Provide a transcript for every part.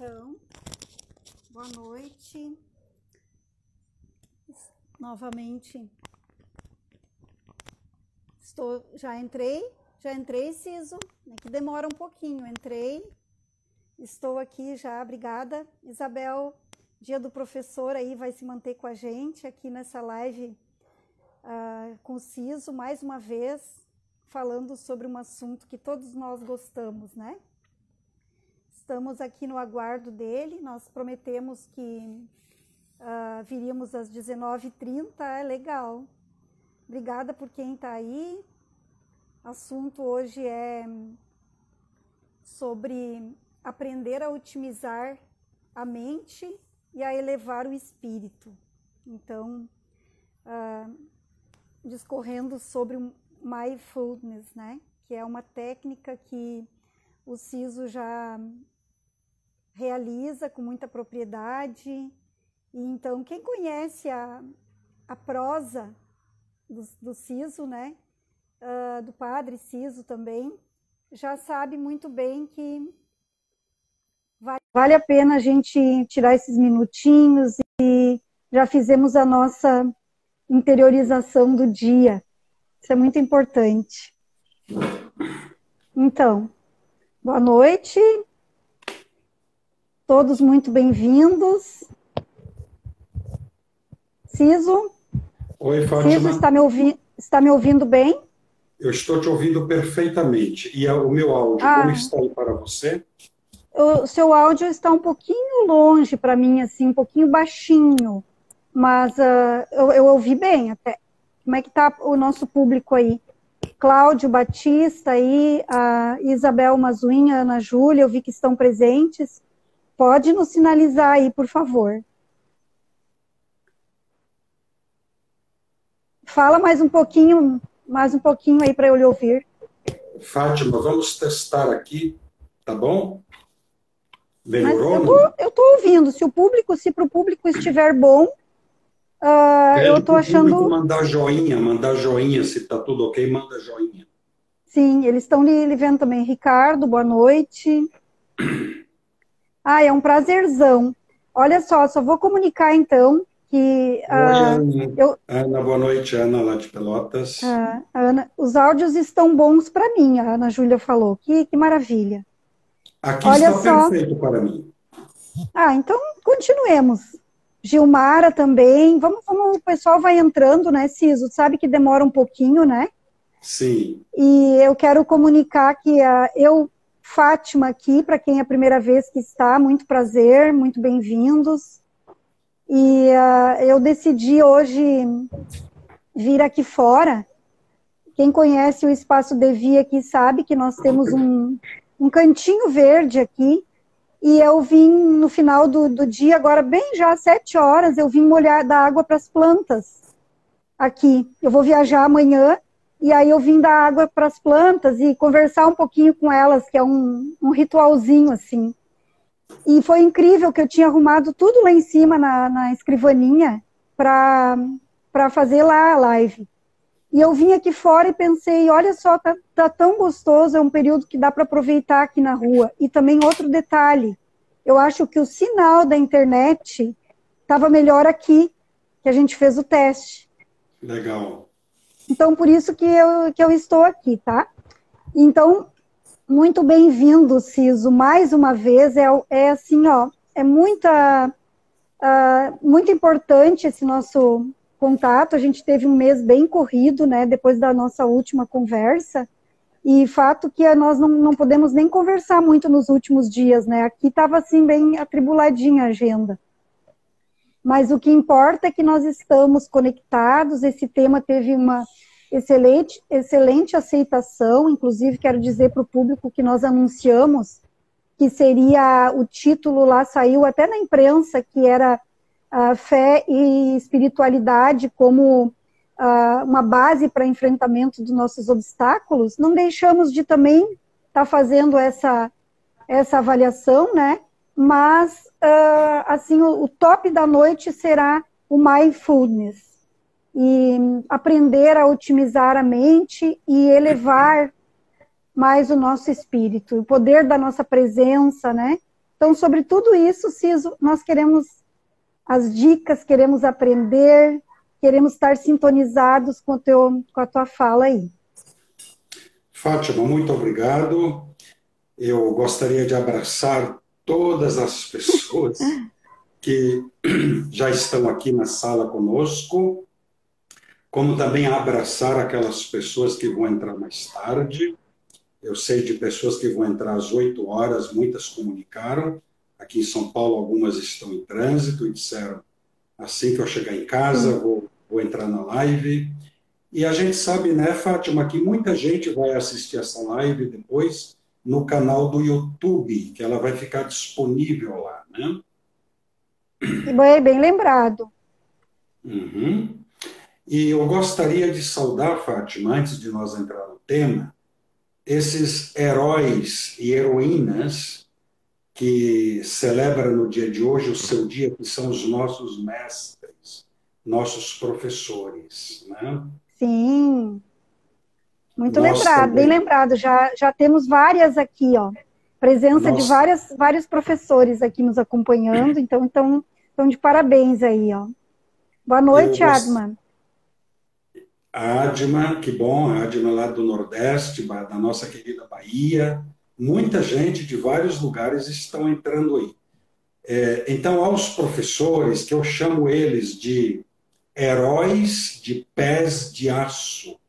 Então, boa noite. Novamente, já entrei, Ciso, é que demora um pouquinho, entrei, estou aqui já, obrigada. Isabel, dia do professor aí, vai se manter com a gente aqui nessa live com o Ciso, mais uma vez, falando sobre um assunto que todos nós gostamos, né? Estamos aqui no aguardo dele, nós prometemos que viríamos às 19h30, é legal. Obrigada por quem está aí. O assunto hoje é sobre aprender a otimizar a mente e a elevar o espírito. Então, discorrendo sobre o mindfulness, né? Que é uma técnica que o Ciso já realiza com muita propriedade. E então, quem conhece a prosa do Ciso, né? Do padre Ciso também, já sabe muito bem que vale a pena a gente tirar esses minutinhos e já fizemos a nossa interiorização do dia. Isso é muito importante. Então, boa noite. Todos muito bem-vindos. Ciso? Oi, Fátima. Ciso, está me ouvindo bem? Eu estou te ouvindo perfeitamente. E o meu áudio, como está aí para você? O seu áudio está um pouquinho longe para mim, assim, um pouquinho baixinho. Mas eu ouvi bem até. Como é que está o nosso público aí? Cláudio Batista aí, a Isabel Mazuinha, Ana Júlia, eu vi que estão presentes. Pode nos sinalizar aí, por favor. Fala mais um pouquinho aí para eu lhe ouvir. Fátima, vamos testar aqui, tá bom? Melhorou? Mas eu estou ouvindo. Se para o público estiver bom, eu estou achando... Mandar joinha, se está tudo ok, manda joinha. Sim, eles estão lhe vendo também. Ricardo, boa noite. É um prazerzão. Olha só vou comunicar então que... Ana, boa noite, Ana, lá de Pelotas. Ana, os áudios estão bons para mim, a Ana Júlia falou. Que maravilha. Aqui olha está perfeito para mim. Então continuemos. Gilmara também. Vamos, o pessoal vai entrando, né, Ciso? Sabe que demora um pouquinho, né? Sim. E eu quero comunicar que Fátima aqui, para quem é a primeira vez que está, muito prazer, muito bem-vindos. E eu decidi hoje vir aqui fora. Quem conhece o Espaço Devi aqui sabe que nós temos um cantinho verde aqui. E eu vim no final do dia, agora bem já às 7 horas, eu vim dar água para as plantas aqui. Eu vou viajar amanhã. E aí eu vim dar água para as plantas e conversar um pouquinho com elas, que é um ritualzinho, assim. E foi incrível que eu tinha arrumado tudo lá em cima na escrivaninha para fazer lá a live. E eu vim aqui fora e pensei, olha só, tá tão gostoso, é um período que dá para aproveitar aqui na rua. E também outro detalhe, eu acho que o sinal da internet estava melhor aqui, que a gente fez o teste. Legal. Então, por isso que eu estou aqui, tá? Então, muito bem-vindo, Ciso, mais uma vez, assim, é muito importante esse nosso contato, a gente teve um mês bem corrido, né, depois da nossa última conversa, e fato que nós não podemos nem conversar muito nos últimos dias, né, aqui estava, assim, bem atribuladinha a agenda. Mas o que importa é que nós estamos conectados, esse tema teve uma excelente aceitação, inclusive quero dizer para o público que nós anunciamos que seria, o título lá saiu até na imprensa, que era fé e espiritualidade como uma base para enfrentamento dos nossos obstáculos. Não deixamos de também estar fazendo essa avaliação, né? Mas, assim, o top da noite será o mindfulness. E aprender a otimizar a mente e elevar mais o nosso espírito, o poder da nossa presença, né? Então, sobre tudo isso, Ciso, nós queremos as dicas, queremos aprender, queremos estar sintonizados com a tua fala aí. Fátima, muito obrigado. Eu gostaria de abraçar todas as pessoas que já estão aqui na sala conosco, como também abraçar aquelas pessoas que vão entrar mais tarde. Eu sei de pessoas que vão entrar às 8 horas, muitas comunicaram. Aqui em São Paulo, algumas estão em trânsito e disseram, assim que eu chegar em casa, vou entrar na live. E a gente sabe, né, Fátima, que muita gente vai assistir essa live depois no canal do YouTube, que ela vai ficar disponível lá, né? E bem lembrado. Uhum. E eu gostaria de saudar, Fátima, antes de nós entrar no tema, esses heróis e heroínas que celebram no dia de hoje o seu dia, que são os nossos mestres, nossos professores, né? Sim, muito Nós lembrado, bem também, lembrado. Já temos várias aqui, ó. Presença de nós, vários professores aqui nos acompanhando, então estão de parabéns aí, ó. Boa eu noite, gost... Adma. A Adma, que bom, a Adma lá do Nordeste, da nossa querida Bahia, muita gente de vários lugares estão entrando aí. Então, aos professores, que eu chamo eles de heróis de pés de aço,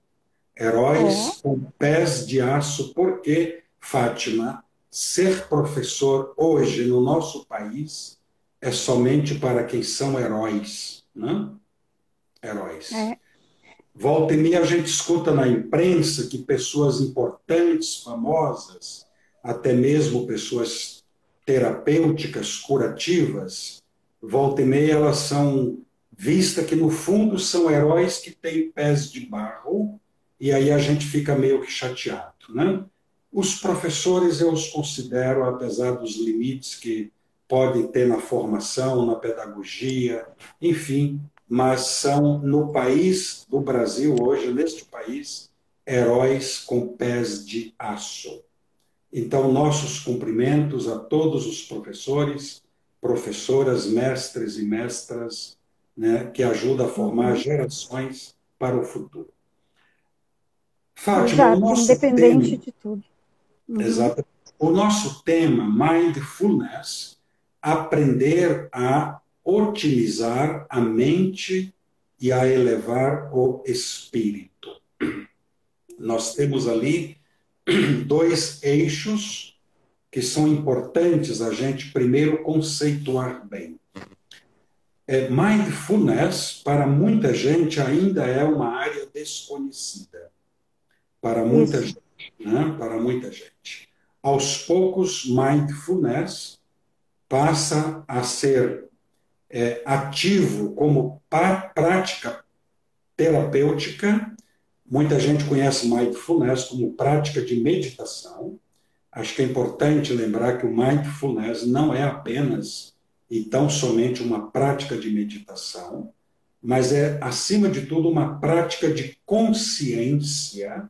heróis com pés de aço, porque, Fátima, ser professor hoje no nosso país é somente para quem são heróis, né? Heróis. Volta e meia a gente escuta na imprensa que pessoas importantes, famosas, até mesmo pessoas terapêuticas, curativas, volta e meia elas são vistas que no fundo são heróis que têm pés de barro, e aí a gente fica meio que chateado, né? Os professores eu os considero, apesar dos limites que podem ter na formação, na pedagogia, enfim, mas são, no país do Brasil hoje, neste país, heróis com pés de aço. Então, nossos cumprimentos a todos os professores, professoras, mestres e mestras, né, que ajudam a formar gerações para o futuro. Fátima, o Exato, nosso independente tema, de tudo. exato, o nosso tema, Mindfulness, aprender a otimizar a mente e a elevar o espírito. Nós temos ali dois eixos que são importantes a gente primeiro conceituar bem. Mindfulness, para muita gente, ainda é uma área desconhecida. Para muita gente, né? Para muita gente. Aos poucos, mindfulness passa a ser ativo como prática terapêutica. Muita gente conhece mindfulness como prática de meditação. Acho que é importante lembrar que o mindfulness não é apenas e tão somente uma prática de meditação, mas é, acima de tudo, uma prática de consciência,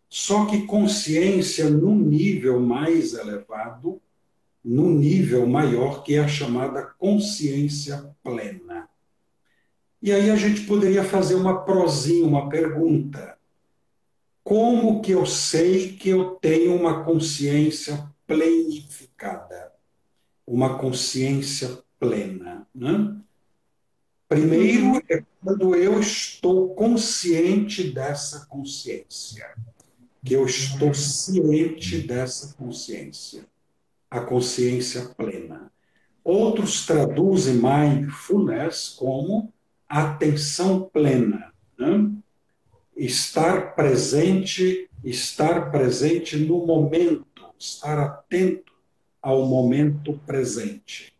só que consciência num nível mais elevado, num nível maior, que é a chamada consciência plena. E aí a gente poderia fazer uma prosinha, uma pergunta. Como que eu sei que eu tenho uma consciência plenificada? Uma consciência plena, né? Primeiro é quando eu estou consciente dessa consciência, que eu estou ciente dessa consciência, a consciência plena. Outros traduzem mindfulness como atenção plena, né? Estar presente no momento, estar atento ao momento presente.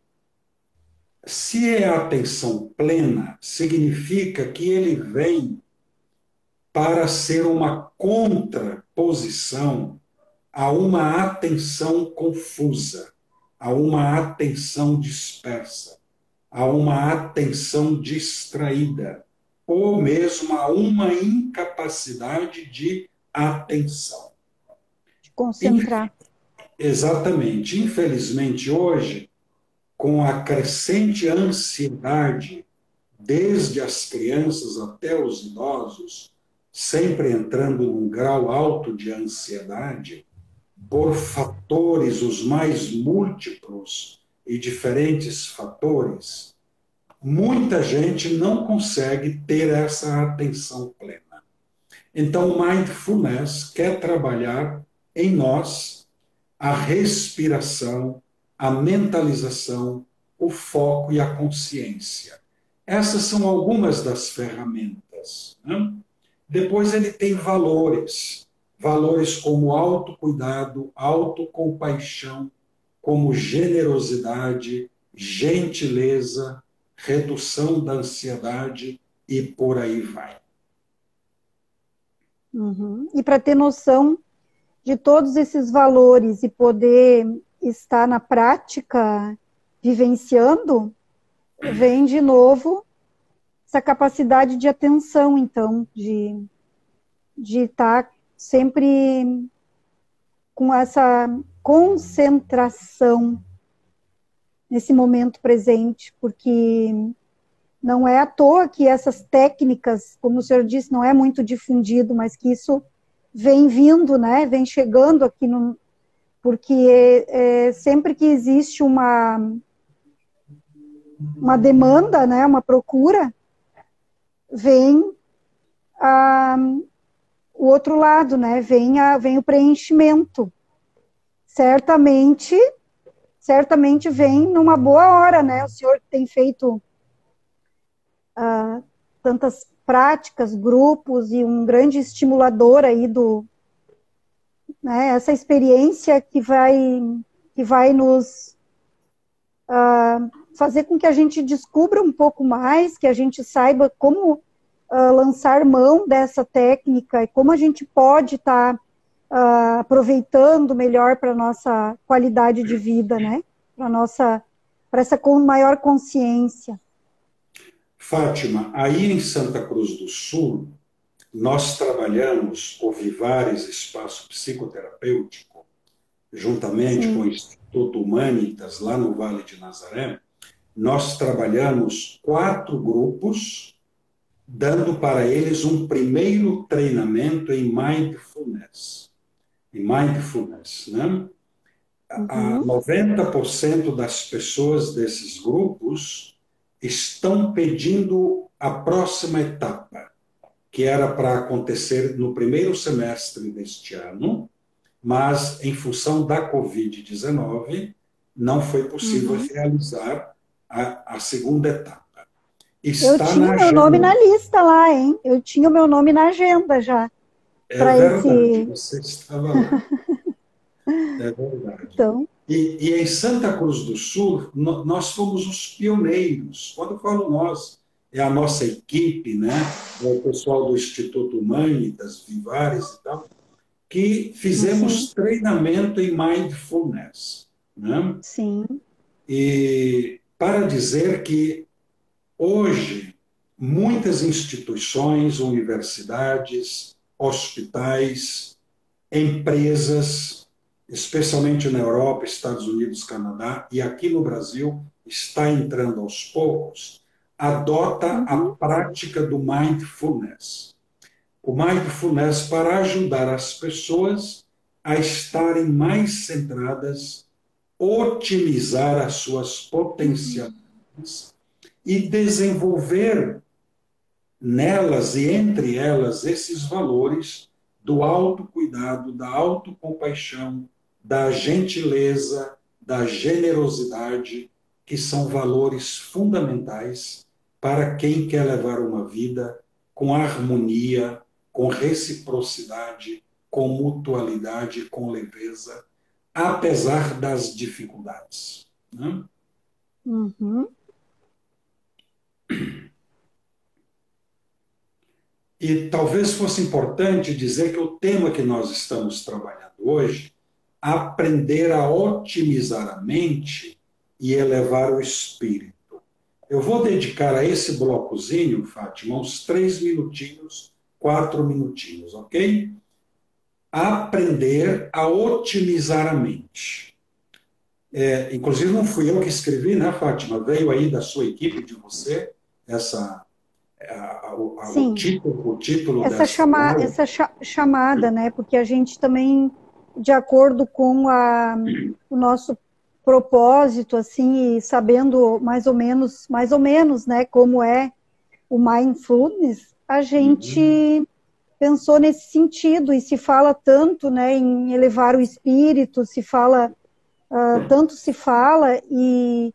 Se é atenção plena, significa que ele vem para ser uma contraposição a uma atenção confusa, a uma atenção dispersa, a uma atenção distraída, ou mesmo a uma incapacidade de atenção. De concentrar. exatamente. Infelizmente, hoje, com a crescente ansiedade, desde as crianças até os idosos, sempre entrando num grau alto de ansiedade, por fatores os mais múltiplos e diferentes fatores, muita gente não consegue ter essa atenção plena. Então, o mindfulness quer trabalhar em nós a respiração, a mentalização, o foco e a consciência. Essas são algumas das ferramentas, né? Depois ele tem valores, valores como autocuidado, autocompaixão, como generosidade, gentileza, redução da ansiedade e por aí vai. Uhum. E para ter noção de todos esses valores e poder estar na prática vivenciando, vem de novo essa capacidade de atenção, então, de estar sempre com essa concentração nesse momento presente, porque não é à toa que essas técnicas, como o senhor disse, não é muito difundido, mas que isso vem vindo, né? Vem chegando aqui, porque sempre que existe uma demanda, né? Uma procura, vem o outro lado, né? Vem o preenchimento. Certamente vem numa boa hora, né? O senhor tem feito tantas práticas, grupos e um grande estimulador aí né, essa experiência que vai nos fazer com que a gente descubra um pouco mais, que a gente saiba como lançar mão dessa técnica e como a gente pode estar aproveitando melhor para a nossa qualidade de vida, né? Para essa maior consciência. Fátima, aí em Santa Cruz do Sul, nós trabalhamos o Vivares Espaço Psicoterapêutico, juntamente com o Instituto Humanitas, lá no Vale de Nazaré. Nós trabalhamos 4 grupos, dando para eles um primeiro treinamento em mindfulness. Né? A 90% das pessoas desses grupos estão pedindo a próxima etapa, que era para acontecer no primeiro semestre deste ano, mas em função da Covid-19 não foi possível realizar a segunda etapa. Eu tinha meu nome na lista lá, hein? Eu tinha o meu nome na agenda já. É verdade, você estava lá. É verdade. Então... E em Santa Cruz do Sul, nós fomos os pioneiros. Quando eu falo nós, é a nossa equipe, né? É o pessoal do Instituto Humanitas, Vivares e tal, que fizemos treinamento em mindfulness. Né? Sim. E para dizer que hoje muitas instituições, universidades, hospitais, empresas, especialmente na Europa, Estados Unidos, Canadá e aqui no Brasil, está entrando aos poucos, adota a prática do mindfulness. O mindfulness para ajudar as pessoas a estarem mais centradas, otimizar as suas potencialidades e desenvolver nelas e entre elas esses valores do autocuidado, da autocompaixão, da gentileza, da generosidade, que são valores fundamentais para quem quer levar uma vida com harmonia, com reciprocidade, com mutualidade, com leveza, apesar das dificuldades. Né? E talvez fosse importante dizer que o tema que nós estamos trabalhando hoje, aprender a otimizar a mente e elevar o espírito. Eu vou dedicar a esse blocozinho, Fátima, uns 3 minutinhos, 4 minutinhos, ok? aprender a otimizar a mente. Inclusive, não fui eu que escrevi, né, Fátima? Veio aí da sua equipe, de você, o Sim, título essa, dessa aula. chamada, né? Porque a gente também, de acordo com o nosso propósito, assim, e sabendo mais ou menos, né, como é o mindfulness, a Uhum. gente pensou nesse sentido, e se fala tanto, né, em elevar o espírito, tanto se fala, e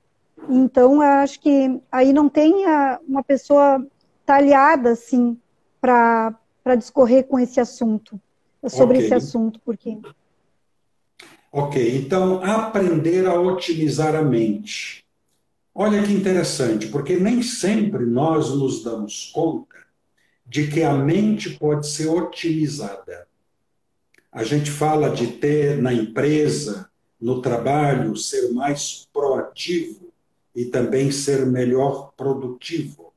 então acho que aí não tem uma pessoa talhada, assim, para discorrer com esse assunto, sobre Ok, esse assunto, porque ok. Então, aprender a otimizar a mente. Olha que interessante, porque nem sempre nós nos damos conta de que a mente pode ser otimizada. A gente fala de ter na empresa, no trabalho, ser mais proativo e também ser melhor produtivo.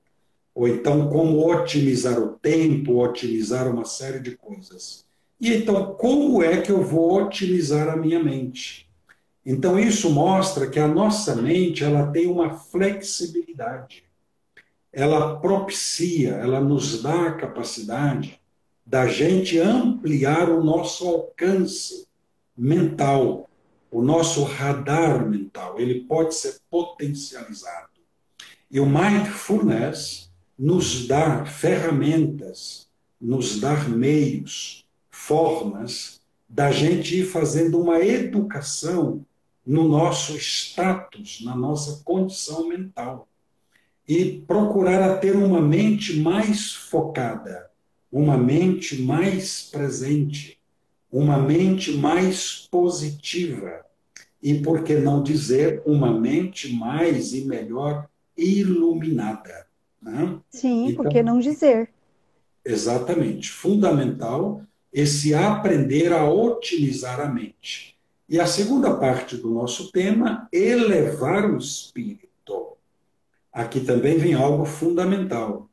Ou então, como otimizar o tempo, otimizar uma série de coisas. E então, como é que eu vou otimizar a minha mente? Então, isso mostra que a nossa mente ela tem uma flexibilidade. Ela propicia, ela nos dá a capacidade da gente ampliar o nosso alcance mental, o nosso radar mental. Ele pode ser potencializado. E o mindfulness nos dá ferramentas, nos dá meios, formas da gente ir fazendo uma educação no nosso status, na nossa condição mental. E procurar a ter uma mente mais focada, uma mente mais presente, uma mente mais positiva e, por que não dizer, uma mente mais e melhor iluminada. Né? sim, por que Então, não dizer? exatamente, fundamental esse aprender a otimizar a mente. E a segunda parte do nosso tema, elevar o espírito. Aqui também vem algo fundamental.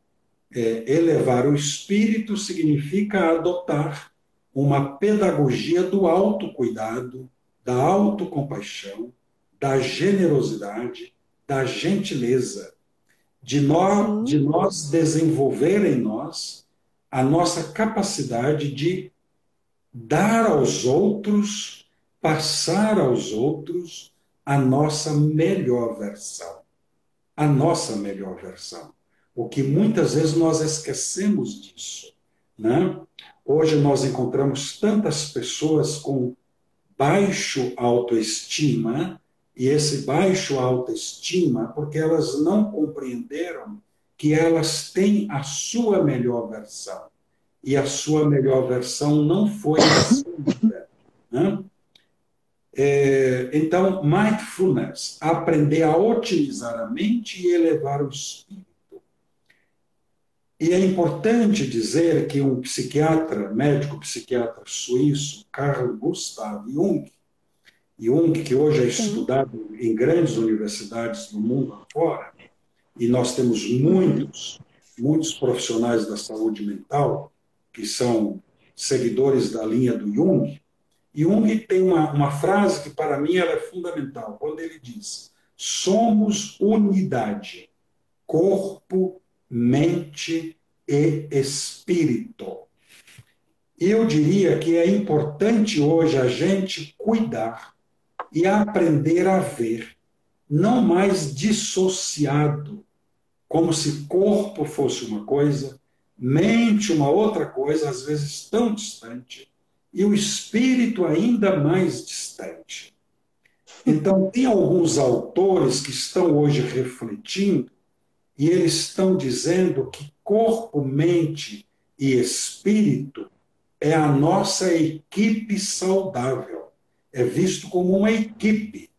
Elevar o espírito significa adotar uma pedagogia do autocuidado, da autocompaixão, da generosidade, da gentileza, de Sim, nós desenvolver em nós a nossa capacidade de dar aos outros, passar aos outros a nossa melhor versão. A nossa melhor versão. O que muitas vezes nós esquecemos disso, né? Hoje nós encontramos tantas pessoas com baixo autoestima, e esse baixo autoestima porque elas não compreenderam que elas têm a sua melhor versão, e a sua melhor versão não foi nascida, né? Então, mindfulness, aprender a otimizar a mente e elevar o espírito. E é importante dizer que um psiquiatra, médico psiquiatra suíço, Carl Gustav Jung, Jung, que hoje é sim, estudado em grandes universidades do mundo afora, e nós temos uhum, muitos profissionais da saúde mental que são seguidores da linha do Jung. Jung tem uma frase que para mim ela é fundamental, quando ele diz: somos unidade, corpo, mente e espírito. E eu diria que é importante hoje a gente cuidar e aprender a ver, não mais dissociado, como se corpo fosse uma coisa, mente uma outra coisa, às vezes tão distante, e o espírito ainda mais distante. Então, tem alguns autores que estão hoje refletindo e eles estão dizendo que corpo, mente e espírito é a nossa equipe saudável. É visto como uma equipe.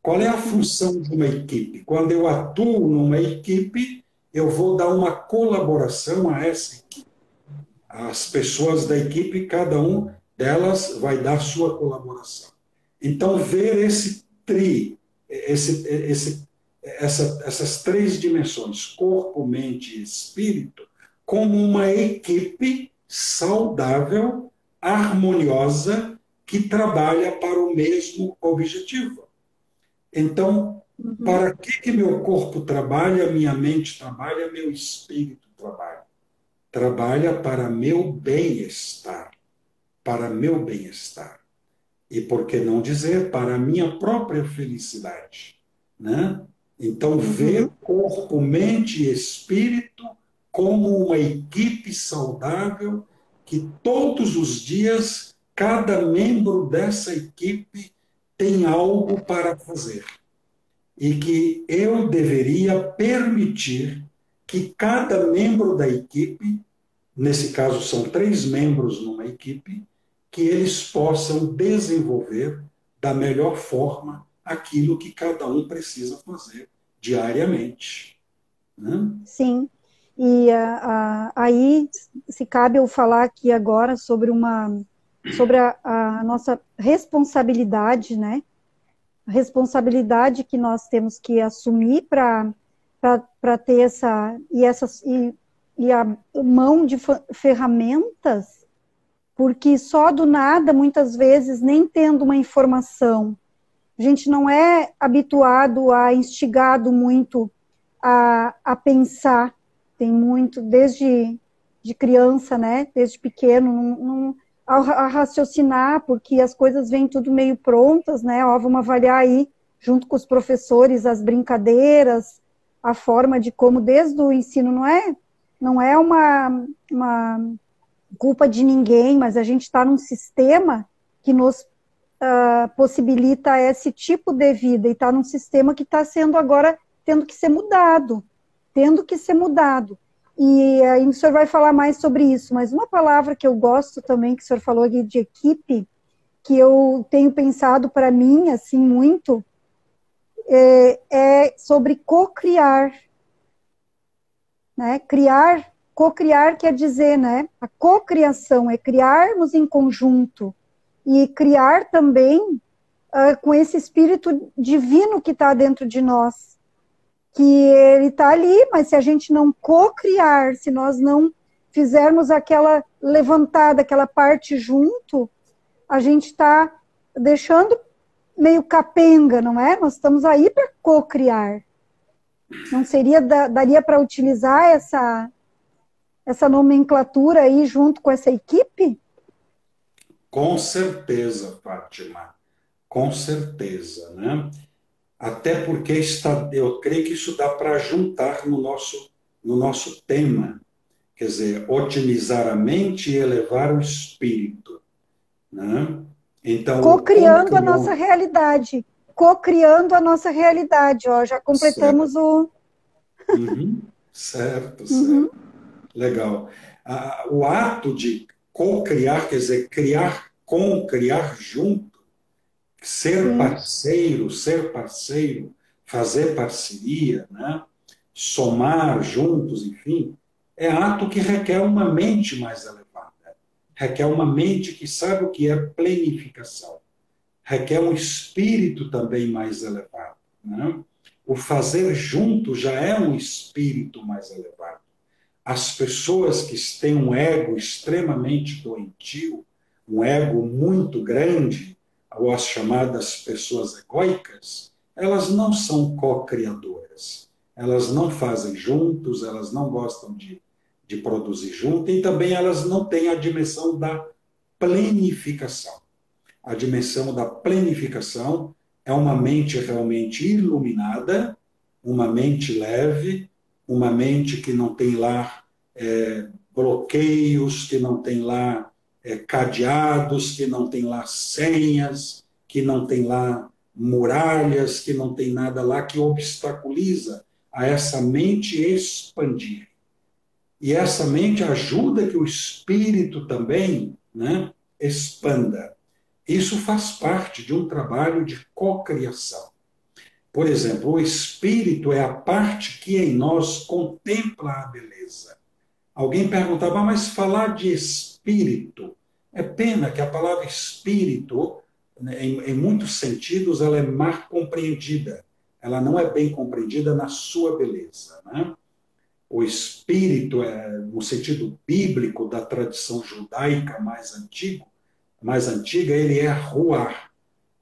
Qual é a função de uma equipe? Quando eu atuo numa equipe, eu vou dar uma colaboração a essa equipe. As pessoas da equipe, cada um delas vai dar sua colaboração. Então, ver esse essas três dimensões, corpo, mente e espírito, como uma equipe saudável harmoniosa que trabalha para o mesmo objetivo. Então, para que meu corpo trabalha, minha mente trabalha, meu espírito trabalha? Trabalha para meu bem-estar, para meu bem-estar. E por que não dizer para a minha própria felicidade, né? Então, ver corpo, mente e espírito como uma equipe saudável que todos os dias cada membro dessa equipe tem algo para fazer e que eu deveria permitir que cada membro da equipe, nesse caso são 3 membros numa equipe, que eles possam desenvolver da melhor forma aquilo que cada um precisa fazer diariamente, né? Sim. E aí se cabe eu falar aqui agora sobre a nossa responsabilidade, né? A responsabilidade que nós temos que assumir para ter e a mão de ferramentas, porque só do nada, muitas vezes, nem tendo uma informação, a gente não é habituado instigado muito a pensar, tem muito, desde de criança, né, desde pequeno, a raciocinar, porque as coisas vêm tudo meio prontas, né, ó, vamos avaliar aí, junto com os professores, as brincadeiras, a forma de como, desde o ensino, não é uma culpa de ninguém, mas a gente está num sistema que nos possibilita esse tipo de vida, e está num sistema que está sendo agora tendo que ser mudado. E aí o senhor vai falar mais sobre isso, mas uma palavra que eu gosto também, que o senhor falou aqui de equipe, que eu tenho pensado para mim, assim, muito, é sobre co-criar, né? Co-criar quer dizer, né? A co-criação é criarmos em conjunto e criar também com esse espírito divino que está dentro de nós, que ele está ali, mas se a gente não co-criar, se nós não fizermos aquela levantada, aquela parte junto, a gente está deixando meio capenga, não é? Nós estamos aí para co-criar. Não daria para utilizar essa nomenclatura aí junto com essa equipe? Com certeza, Fátima, com certeza, né? Até porque eu creio que isso dá para juntar no nosso tema, quer dizer, otimizar a mente e elevar o espírito, né? Então, co-criando a nossa realidade. Co-criando a nossa realidade, ó, já completamos certo. Certo, certo. Legal. O ato de co-criar, quer dizer, criar com, criar junto, ser parceiro, fazer parceria, né? Somar juntos, enfim, é ato que requer uma mente mais elevada, requer uma mente que sabe o que é planificação, requer um espírito também mais elevado, né? O fazer junto já é um espírito mais elevado. As pessoas que têm um ego extremamente doentio, um ego muito grande, ou as chamadas pessoas egóicas, elas não são co-criadoras. Elas não fazem juntos, elas não gostam de produzir junto, e também elas não têm a dimensão da planificação. A dimensão da planificação é uma mente realmente iluminada, uma mente leve, uma mente que não tem lá bloqueios, que não tem lá cadeados, que não tem lá senhas, que não tem lá muralhas, que não tem nada lá que obstaculiza a essa mente expandir. E essa mente ajuda que o espírito também, né, expanda. Isso faz parte de um trabalho de cocriação. Por exemplo, o espírito é a parte que em nós contempla a beleza. Alguém perguntava, mas falar de espírito, é pena que a palavra espírito, né, em muitos sentidos, ela é mal compreendida. Ela não é bem compreendida na sua beleza, né? O espírito, no sentido bíblico da tradição judaica mais antigo, mais antiga, ele é ruar.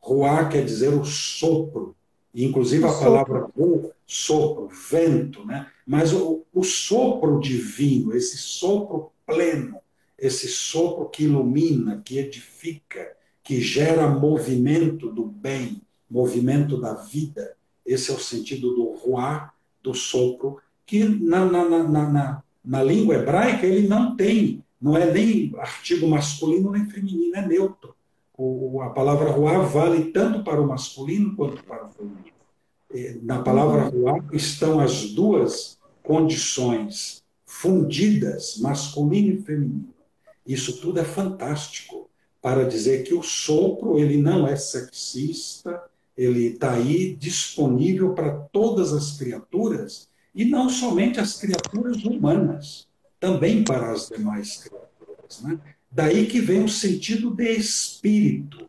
Ruar quer dizer o sopro. Inclusive a palavra ru, sopro, vento, né? Mas o sopro divino, esse sopro pleno, esse sopro que ilumina, que edifica, que gera movimento do bem, movimento da vida. Esse é o sentido do ruar, do sopro, que na língua hebraica ele não tem, não é nem artigo masculino nem feminino, é neutro. A palavra ruar vale tanto para o masculino quanto para o feminino. Na palavra ruar estão as duas condições fundidas, masculino e feminino. Isso tudo é fantástico para dizer que o sopro ele não é sexista, ele está aí disponível para todas as criaturas, e não somente as criaturas humanas, também para as demais criaturas, né? Daí que vem o sentido de espírito,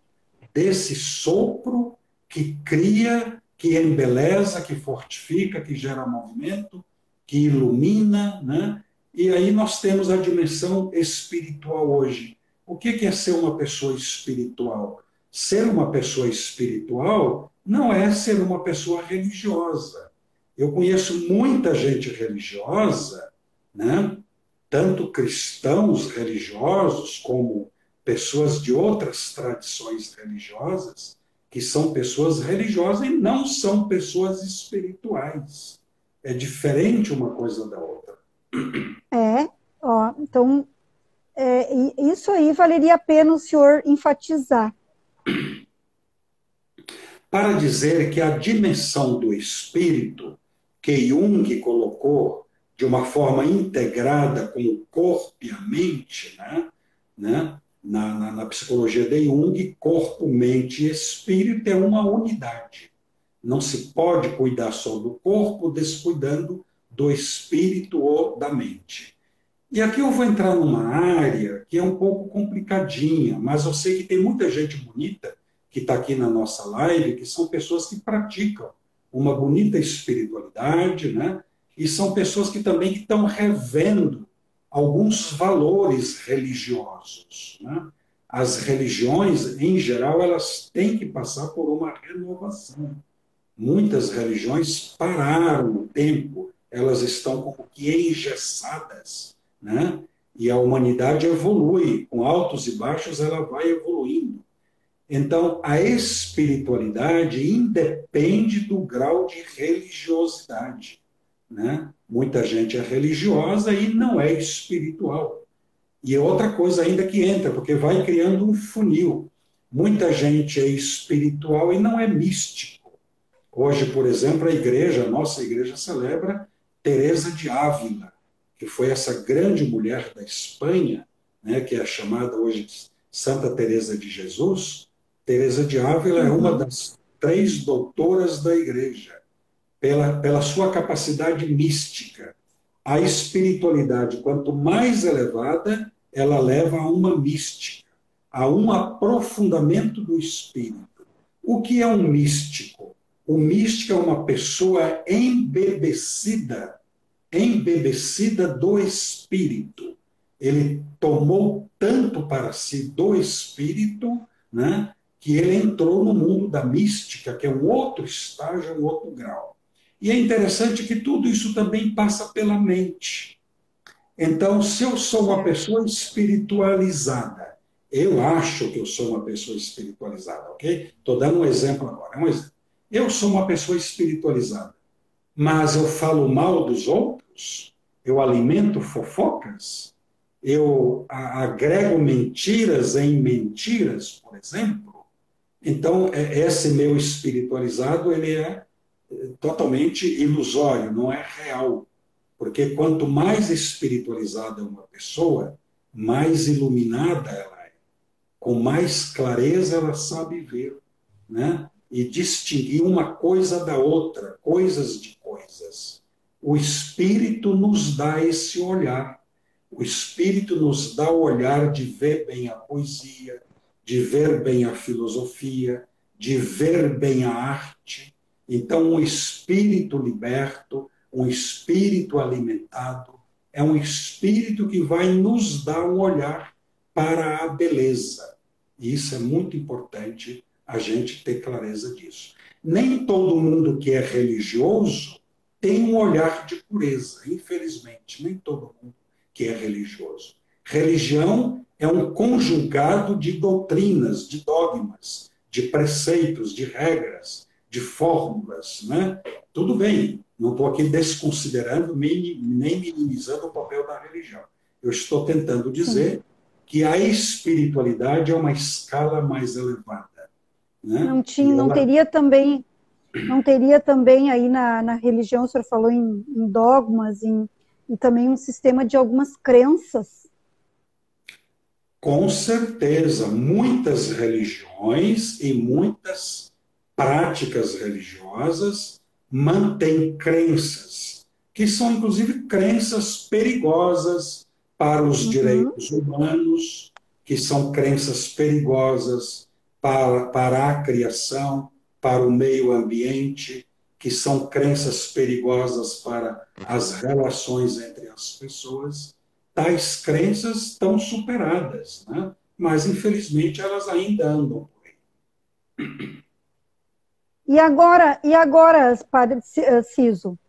desse sopro que cria, que embeleza, que fortifica, que gera movimento, que ilumina, né? E aí nós temos a dimensão espiritual hoje. O que é ser uma pessoa espiritual? Ser uma pessoa espiritual não é ser uma pessoa religiosa. Eu conheço muita gente religiosa, né? Tanto cristãos religiosos como pessoas de outras tradições religiosas, que são pessoas religiosas e não são pessoas espirituais. É diferente uma coisa da outra. Então, isso aí valeria a pena o senhor enfatizar. Para dizer que a dimensão do espírito, que Jung colocou de uma forma integrada com o corpo e a mente, na psicologia de Jung, corpo, mente e espírito é uma unidade. Não se pode cuidar só do corpo descuidando do espírito ou da mente. E aqui eu vou entrar numa área que é um pouco complicadinha, mas eu sei que tem muita gente bonita que está aqui na nossa live, que são pessoas que praticam uma bonita espiritualidade, né? E são pessoas que também estão revendo alguns valores religiosos, né? As religiões, em geral, elas têm que passar por uma renovação. Muitas religiões pararam no tempo, elas estão como que engessadas, né? E a humanidade evolui, com altos e baixos ela vai evoluindo. Então, a espiritualidade independe do grau de religiosidade, né? Muita gente é religiosa e não é espiritual. E é outra coisa ainda que entra, porque vai criando um funil. Muita gente é espiritual e não é místico. Hoje, por exemplo, a nossa igreja celebra Teresa de Ávila, que foi essa grande mulher da Espanha, né, que é chamada hoje de Santa Teresa de Jesus. Teresa de Ávila é uma das 3 doutoras da igreja, pela sua capacidade mística. A espiritualidade, quanto mais elevada, ela leva a uma mística, a um aprofundamento do espírito. O que é um místico? O místico é uma pessoa embebecida do espírito. Ele tomou tanto para si do espírito, né, que ele entrou no mundo da mística, que é um outro estágio, um outro grau. E é interessante que tudo isso também passa pela mente. Então, se eu sou uma pessoa espiritualizada, eu acho que eu sou uma pessoa espiritualizada, ok? Estou dando um exemplo agora. Eu sou uma pessoa espiritualizada, mas eu falo mal dos outros, eu alimento fofocas, eu agrego mentiras em mentiras, por exemplo. Então, esse meu espiritualizado, ele é totalmente ilusório, não é real. Porque quanto mais espiritualizada é uma pessoa, mais iluminada ela é. Com mais clareza ela sabe ver, né? E distinguir uma coisa da outra, coisas de coisas. O Espírito nos dá esse olhar. O Espírito nos dá o olhar de ver bem a poesia, de ver bem a filosofia, de ver bem a arte. Então, um espírito liberto, um espírito alimentado, é um espírito que vai nos dar um olhar para a beleza. E isso é muito importante a gente ter clareza disso. Nem todo mundo que é religioso tem um olhar de pureza, infelizmente. Nem todo mundo que é religioso. Religião é um conjugado de doutrinas, de dogmas, de preceitos, de regras, de fórmulas, né? Tudo bem, não estou aqui desconsiderando nem minimizando o papel da religião. Eu estou tentando dizer Sim. que a espiritualidade é uma escala mais elevada, né? Não E tinha, ela não teria também aí na religião, o senhor falou em dogmas, e também um sistema de algumas crenças. Com certeza, muitas religiões e muitas práticas religiosas mantêm crenças, que são inclusive crenças perigosas para os Uhum. direitos humanos, que são crenças perigosas para a criação, para o meio ambiente, que são crenças perigosas para as relações entre as pessoas. Tais crenças estão superadas, né? Mas, infelizmente, elas ainda andam por aí. E agora, Padre Ciso,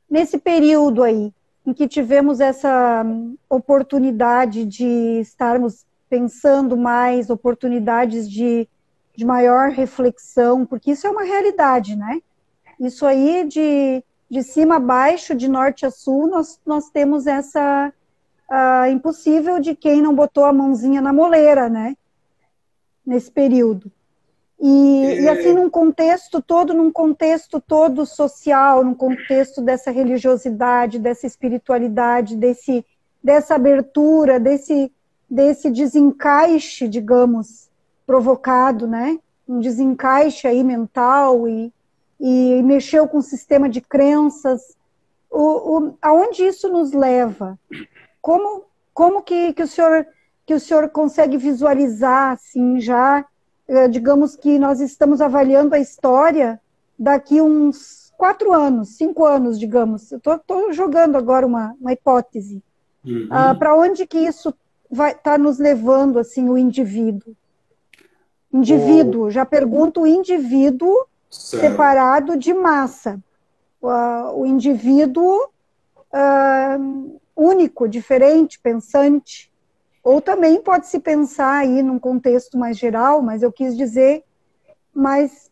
nesse período aí, em que tivemos essa oportunidade de estarmos pensando mais, oportunidades de maior reflexão, porque isso é uma realidade, né? Isso aí, de cima a baixo, de norte a sul, nós temos essa impossível de quem não botou a mãozinha na moleira, né? Nesse período. E assim, num contexto todo social, num contexto dessa religiosidade, dessa espiritualidade, dessa abertura, desse desencaixe, digamos, provocado, né? Um desencaixe aí mental e mexeu com o sistema de crenças. Aonde isso nos leva? Como que o senhor consegue visualizar, assim, já, digamos que nós estamos avaliando a história daqui uns 4 anos, 5 anos, digamos. Eu estou jogando agora uma hipótese. Uhum. Para onde que isso vai estar nos levando, assim, o indivíduo? O... Já pergunto o indivíduo Certo. separado de massa. O indivíduo único, diferente, pensante. Ou também pode se pensar aí num contexto mais geral, mas eu quis dizer mais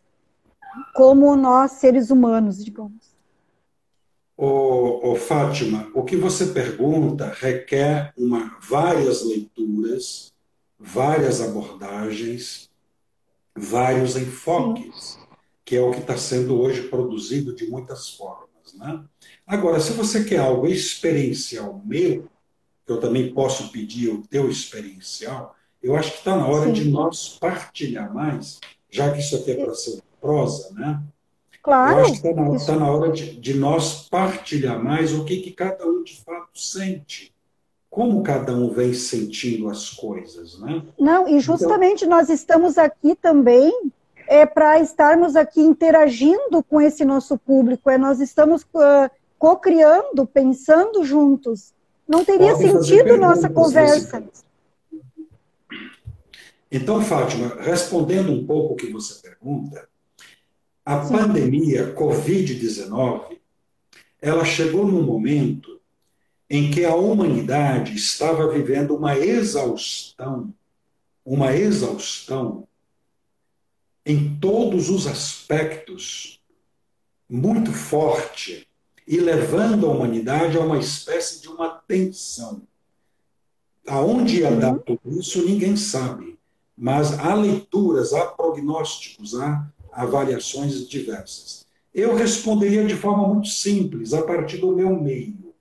como nós, seres humanos, digamos. Fátima, o que você pergunta requer várias leituras, várias abordagens, vários Sim, enfoques, que é o que está sendo hoje produzido de muitas formas, né? Agora, se você quer algo experiencial meu, que eu também posso pedir o teu experiencial, eu acho que está na hora de sim. nós partilhar mais, já que isso aqui é para ser prosa, né? Eu acho que Claro, está isso. na hora de nós partilhar mais o que cada um de fato sente, como cada um vem sentindo as coisas, né? Não, e Então, justamente nós estamos aqui também para estarmos aqui interagindo com esse nosso público, nós estamos co-criando, pensando juntos. Não teria podem fazer sentido nossa perguntas nesse conversa. ponto. Então, Fátima, respondendo um pouco o que você pergunta, a Sim. pandemia Covid-19, ela chegou num momento em que a humanidade estava vivendo uma exaustão em todos os aspectos muito forte e levando a humanidade a uma espécie de uma tensão. Aonde ia dar Uhum. tudo isso, ninguém sabe. Mas há leituras, há prognósticos, há avaliações diversas. Eu responderia de forma muito simples, a partir do meu meio.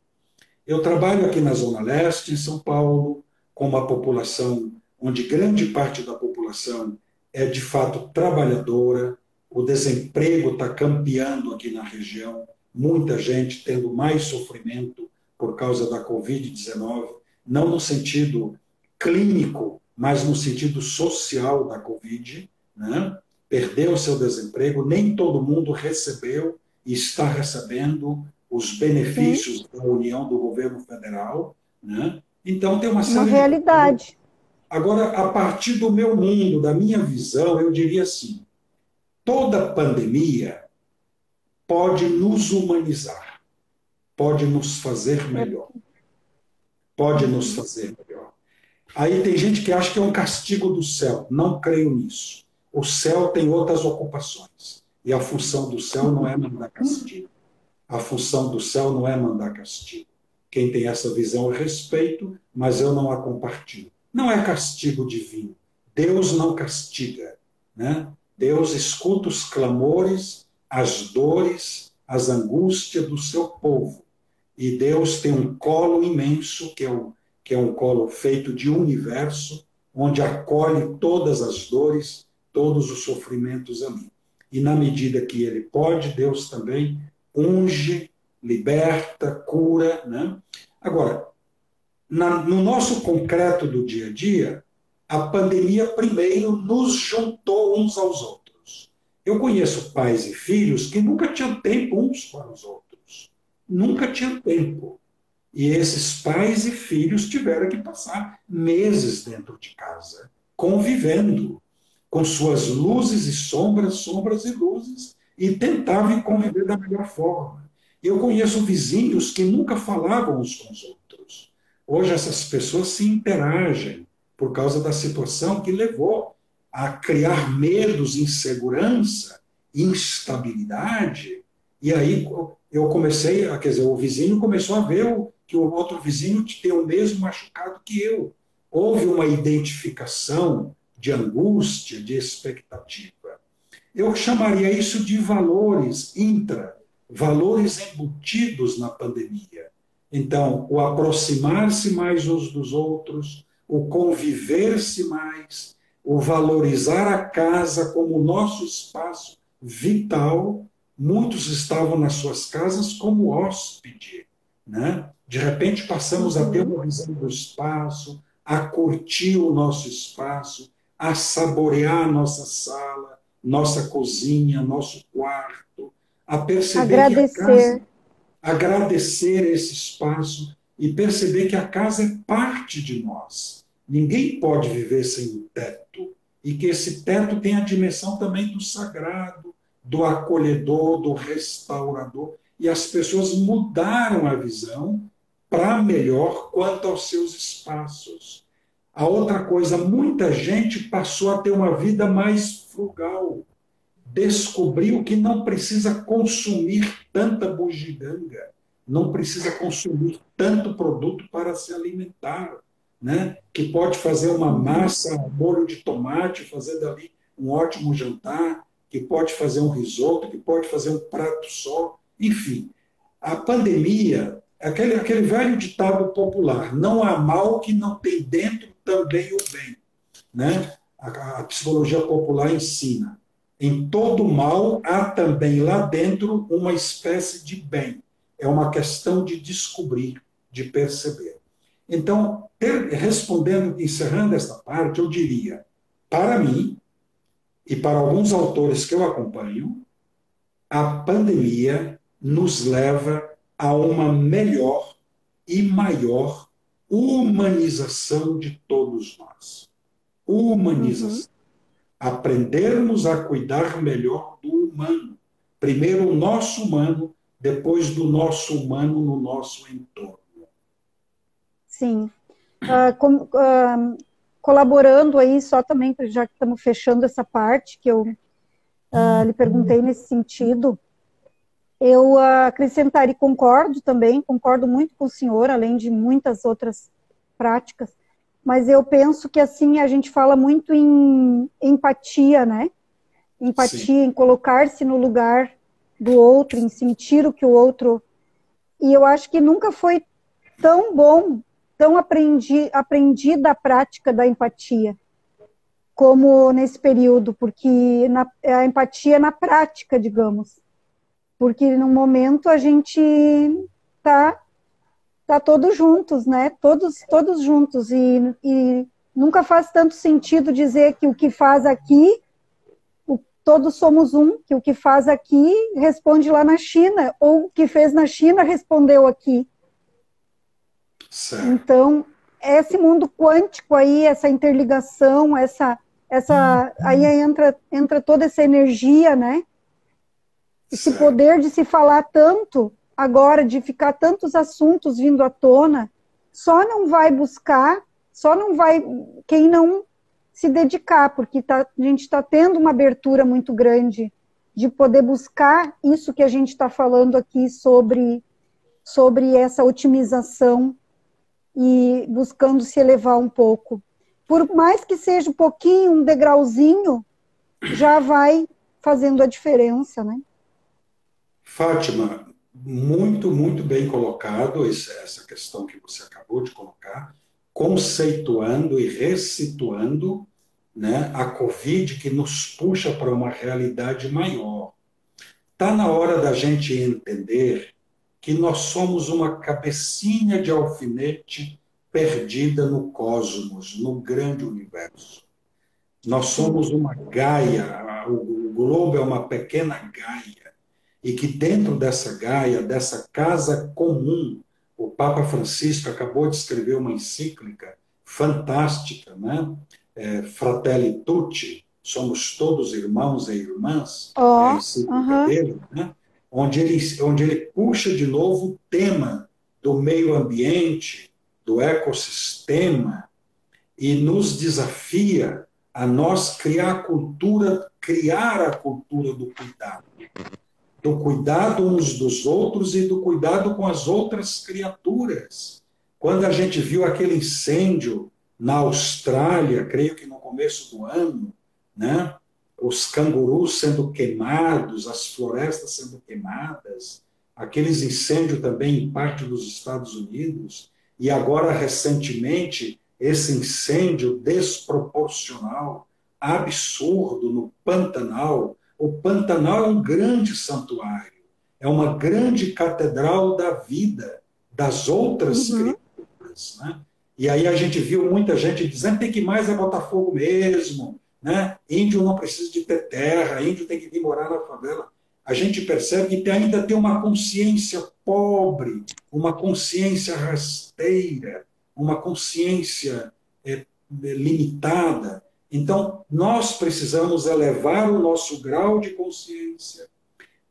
Eu trabalho aqui na Zona Leste, em São Paulo, com uma população onde grande parte da população é de fato trabalhadora, o desemprego está campeando aqui na região, muita gente tendo mais sofrimento por causa da Covid-19, não no sentido clínico, mas no sentido social da Covid, né? Perdeu seu desemprego, nem todo mundo recebeu e está recebendo os Sim, benefícios da União do governo federal, né? Então tem uma uma série de coisas realidade. Agora, a partir do meu mundo, da minha visão, eu diria assim, toda pandemia pode nos humanizar, pode nos fazer melhor, pode nos fazer melhor. Aí tem gente que acha que é um castigo do céu. Não creio nisso. O céu tem outras ocupações. E a função do céu não é mandar castigo. A função do céu não é mandar castigo. Quem tem essa visão eu respeito, mas eu não a compartilho. Não é castigo divino. Deus não castiga, né? Deus escuta os clamores, as dores, as angústias do seu povo. E Deus tem um colo imenso, que é um colo feito de universo, onde acolhe todas as dores, todos os sofrimentos ali. E na medida que ele pode, Deus também unge, liberta, cura, né? Agora, no nosso concreto do dia a dia, a pandemia primeiro nos juntou uns aos outros. Eu conheço pais e filhos que nunca tinham tempo uns para os outros. Nunca tinham tempo. E esses pais e filhos tiveram que passar meses dentro de casa, convivendo com suas luzes e sombras, sombras e luzes, e tentavam conviver da melhor forma. Eu conheço vizinhos que nunca falavam uns com os outros. Hoje essas pessoas se interagem por causa da situação que levou a criar medos, insegurança, instabilidade. E aí eu comecei, quer dizer, o vizinho começou a ver que o outro vizinho tem o mesmo machucado que eu. Houve uma identificação de angústia, de expectativa. Eu chamaria isso de valores valores embutidos na pandemia. Então, o aproximar-se mais uns dos outros, o conviver-se mais, o valorizar a casa como nosso espaço vital. Muitos estavam nas suas casas como hóspede, né? De repente passamos a ter uma visão do espaço, a curtir o nosso espaço, a saborear a nossa sala, nossa cozinha, nosso quarto, a perceber que a casa, agradecer esse espaço e perceber que a casa é parte de nós. Ninguém pode viver sem um teto, e que esse teto tem a dimensão também do sagrado, do acolhedor, do restaurador, e as pessoas mudaram a visão para melhor quanto aos seus espaços. A outra coisa, muita gente passou a ter uma vida mais frugal, descobriu que não precisa consumir tanta bugiganga, não precisa consumir tanto produto para se alimentar, né? Que pode fazer uma massa, um molho de tomate, fazer dali um ótimo jantar, que pode fazer um risoto, que pode fazer um prato só. Enfim, a pandemia, aquele velho ditado popular, não há mal que não tem dentro também o bem, né? A psicologia popular ensina. Em todo mal há também lá dentro uma espécie de bem. É uma questão de descobrir, de perceber. Então, respondendo, encerrando esta parte, eu diria, para mim, e para alguns autores que eu acompanho, a pandemia nos leva a uma melhor e maior humanização de todos nós. Humanização. Aprendermos a cuidar melhor do humano. Primeiro o nosso humano, depois do nosso humano no nosso entorno. Sim. Colaborando aí, só também, já que estamos fechando essa parte, que eu lhe perguntei nesse sentido, eu acrescentaria, concordo muito com o senhor, além de muitas outras práticas, mas eu penso que assim a gente fala muito em empatia, né? Empatia, sim, em colocar-se no lugar do outro, em sentir o que o outro... E eu acho que nunca foi tão bom, tão aprendida a prática da empatia, como nesse período, porque a empatia é na prática, digamos. Porque no momento a gente tá todos juntos, né? Todos juntos. E nunca faz tanto sentido dizer que o que faz aqui, todos somos um, que o que faz aqui responde lá na China, ou o que fez na China respondeu aqui. Certo. Então, esse mundo quântico aí, essa interligação, aí entra toda essa energia, né? Esse poder de se falar tanto agora, de ficar tantos assuntos vindo à tona, só não vai buscar, só não vai quem não se dedicar, porque a gente está tendo uma abertura muito grande de poder buscar isso que a gente está falando aqui sobre essa otimização e buscando se elevar um pouco. Por mais que seja um pouquinho, um degrauzinho, já vai fazendo a diferença, né? Fátima, muito, muito bem colocado essa questão que você acabou de colocar, conceituando e ressituando, né, a Covid que nos puxa para uma realidade maior. Está na hora da gente entender que nós somos uma cabecinha de alfinete perdida no cosmos, no grande universo. Nós somos uma Gaia, o globo é uma pequena Gaia, e que dentro dessa Gaia, dessa casa comum, o Papa Francisco acabou de escrever uma encíclica fantástica, né? Fratelli Tutti, somos todos irmãos e irmãs, é a encíclica dele, né? onde ele puxa de novo o tema do meio ambiente, do ecossistema, e nos desafia a nós criar a cultura do cuidado uns dos outros e do cuidado com as outras criaturas. Quando a gente viu aquele incêndio na Austrália, creio que no começo do ano, né? Os cangurus sendo queimados, as florestas sendo queimadas, aqueles incêndios também em parte dos Estados Unidos, e agora, recentemente, esse incêndio desproporcional, absurdo no Pantanal. O Pantanal é um grande santuário, é uma grande catedral da vida, das outras criaturas, né? E aí a gente viu muita gente dizendo tem que mais é botar fogo mesmo, né? Índio não precisa de ter terra, índio tem que vir morar na favela. A gente percebe que ainda tem uma consciência pobre, uma consciência rasteira, uma consciência limitada. Então, nós precisamos elevar o nosso grau de consciência,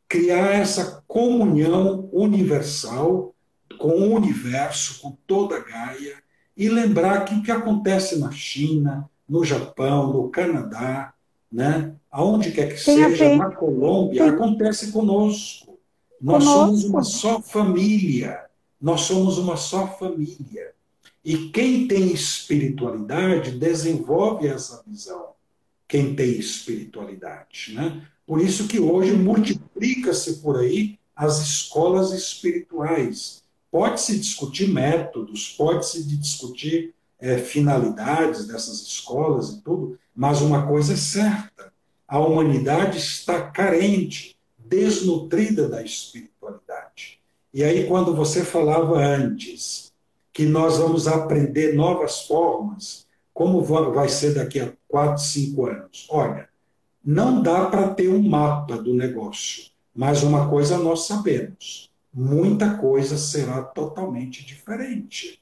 criar essa comunhão universal com o universo, com toda a Gaia, e lembrar que o que acontece na China, no Japão, no Canadá, né, aonde quer que seja, na Colômbia, acontece conosco. Nós somos uma só família. Nós somos uma só família. E quem tem espiritualidade desenvolve essa visão. Quem tem espiritualidade, né? Por isso que hoje multiplica-se por aí as escolas espirituais. Pode-se discutir métodos, pode-se discutir finalidades dessas escolas e tudo, mas uma coisa é certa: a humanidade está carente, desnutrida da espiritualidade. E aí, quando você falava antes que nós vamos aprender novas formas, como vai ser daqui a 4, 5 anos? Olha, não dá para ter um mapa do negócio, mas uma coisa nós sabemos: muita coisa será totalmente diferente.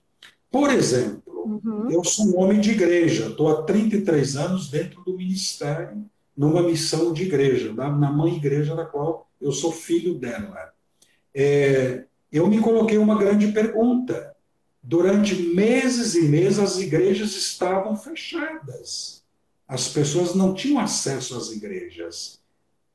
Por exemplo, eu sou um homem de igreja, estou há 33 anos dentro do ministério, numa missão de igreja, na mãe igreja da qual eu sou filho dela. Eu me coloquei uma grande pergunta. Durante meses e meses as igrejas estavam fechadas. As pessoas não tinham acesso às igrejas.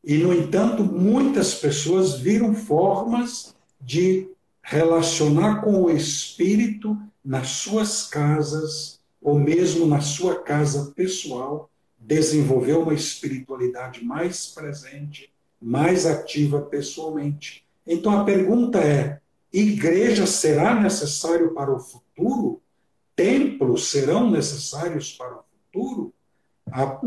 E, no entanto, muitas pessoas viram formas de relacionar com o Espírito nas suas casas, ou mesmo na sua casa pessoal, desenvolver uma espiritualidade mais presente, mais ativa pessoalmente. Então a pergunta é: igreja será necessário para o futuro? Templos serão necessários para o futuro? A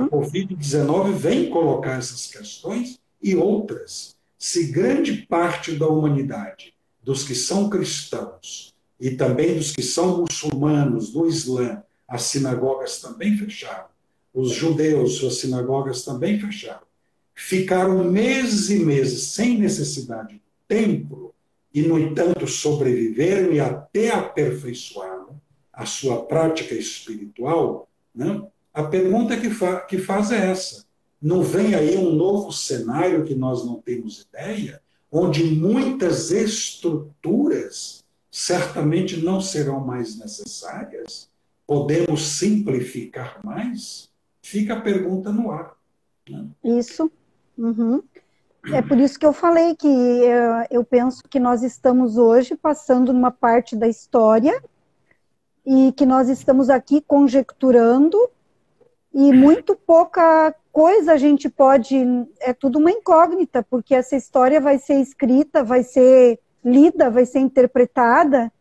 Covid-19 vem colocar essas questões e outras. Se grande parte da humanidade, dos que são cristãos e também dos que são muçulmanos, do Islã, as sinagogas também fecharam, os judeus, suas sinagogas também fecharam, ficaram meses e meses sem necessidade do templo, e, no entanto, sobreviveram e até aperfeiçoaram a sua prática espiritual, né? A pergunta que faz é essa. Não vem aí um novo cenário que nós não temos ideia, onde muitas estruturas certamente não serão mais necessárias? Podemos simplificar mais? Fica a pergunta no ar. Né? Isso. Uhum. É por isso que eu falei que eu penso que nós estamos hoje passando numa parte da história e que nós estamos aqui conjecturando e muito pouca coisa a gente pode... É tudo uma incógnita, porque essa história vai ser escrita, vai ser lida, vai ser interpretada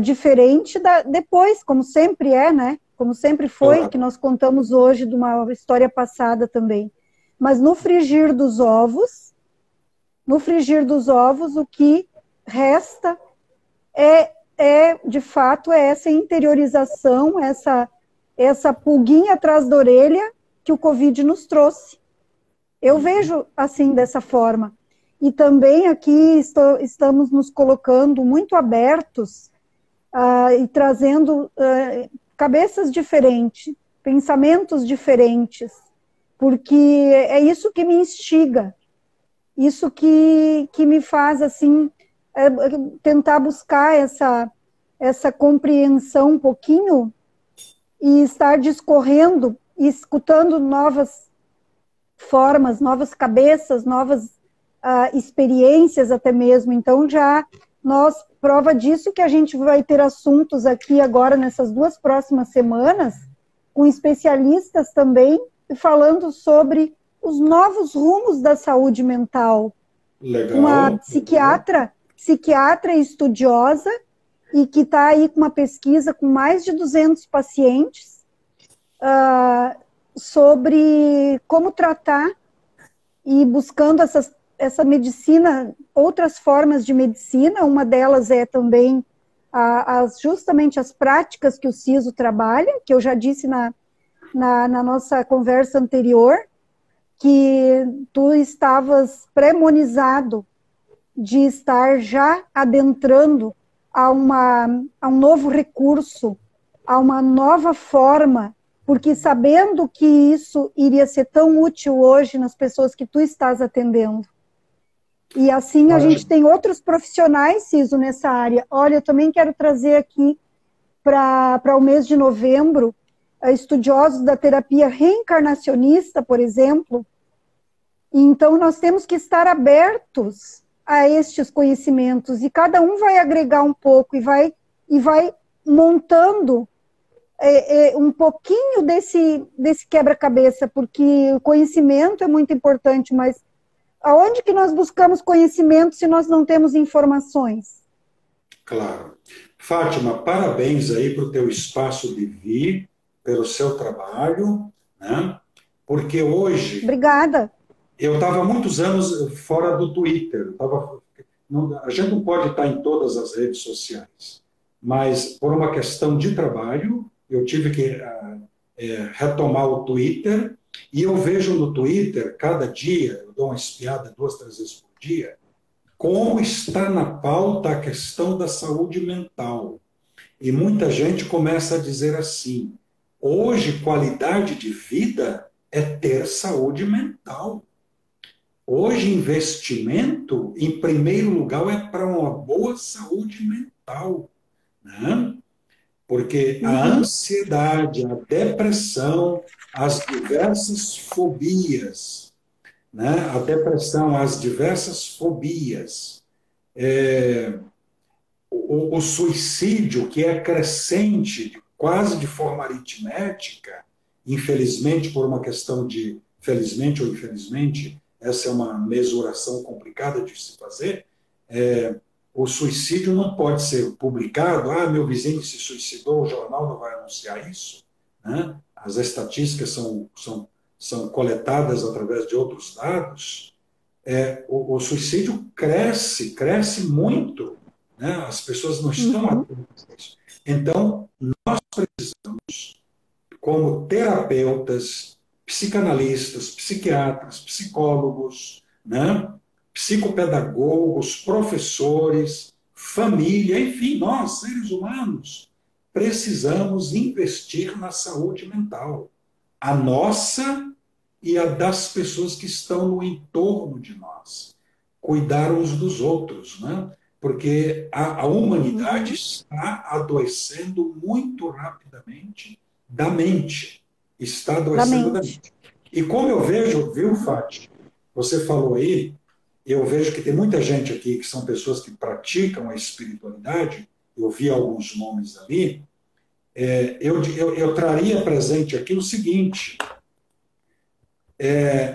diferente depois, como sempre é, né? Como sempre foi, que nós contamos hoje de uma história passada também. Mas no frigir dos ovos, o que resta de fato, é essa interiorização, essa pulguinha atrás da orelha que o Covid nos trouxe. Eu vejo assim, dessa forma. E também aqui estamos nos colocando muito abertos e trazendo cabeças diferentes, pensamentos diferentes, porque é isso que me instiga, isso que me faz, assim, tentar buscar essa compreensão um pouquinho e estar discorrendo e escutando novas formas, novas cabeças, novas experiências até mesmo. Então, prova disso que a gente vai ter assuntos aqui agora, nessas 2 próximas semanas, com especialistas também, falando sobre os novos rumos da saúde mental. Legal. Uma psiquiatra estudiosa e que está aí com uma pesquisa com mais de 200 pacientes sobre como tratar e buscando essa medicina, outras formas de medicina. Uma delas é também justamente as práticas que o Ciso trabalha, que eu já disse na nossa conversa anterior, que tu estavas premonizado de estar já adentrando a um novo recurso, a uma nova forma, porque sabendo que isso iria ser tão útil hoje nas pessoas que tu estás atendendo. E assim a gente tem outros profissionais, Ciso, nessa área. Olha, eu também quero trazer aqui para o mês de novembro estudiosos da terapia reencarnacionista, por exemplo. Então, nós temos que estar abertos a estes conhecimentos, e cada um vai agregar um pouco e vai montando um pouquinho desse quebra-cabeça, porque o conhecimento é muito importante, mas aonde que nós buscamos conhecimento se nós não temos informações? Claro. Fátima, parabéns aí para o teu espaço de vir, pelo seu trabalho, né? Porque hoje... Obrigada. Eu estava há muitos anos fora do Twitter. A gente não pode estar em todas as redes sociais, mas por uma questão de trabalho, eu tive que retomar o Twitter, e eu vejo no Twitter, cada dia, eu dou uma espiada 2, 3 vezes por dia, como está na pauta a questão da saúde mental. E muita gente começa a dizer assim: hoje, qualidade de vida é ter saúde mental. Hoje, investimento, em primeiro lugar, é para uma boa saúde mental, né? Porque a ansiedade, a depressão, as diversas fobias, né? A depressão, as diversas fobias, o suicídio, que é crescente, quase de forma aritmética, infelizmente, por uma questão de, felizmente ou infelizmente, essa é uma mesuração complicada de se fazer, o suicídio não pode ser publicado, meu vizinho se suicidou, o jornal não vai anunciar isso, né? As estatísticas são coletadas através de outros dados. O suicídio cresce muito, né? As pessoas não estão atentas a isso. Então, nós precisamos, como terapeutas, psicanalistas, psiquiatras, psicólogos, né? Psicopedagogos, professores, família, enfim, nós, seres humanos, precisamos investir na saúde mental, a nossa e a das pessoas que estão no entorno de nós. Cuidar uns dos outros, né? Porque a humanidade está adoecendo muito rapidamente da mente. Está adoecendo da mente. E como eu vejo, viu, Fátima? Você falou aí, eu vejo que tem muita gente aqui que são pessoas que praticam a espiritualidade, eu vi alguns nomes ali, eu traria presente aqui o seguinte,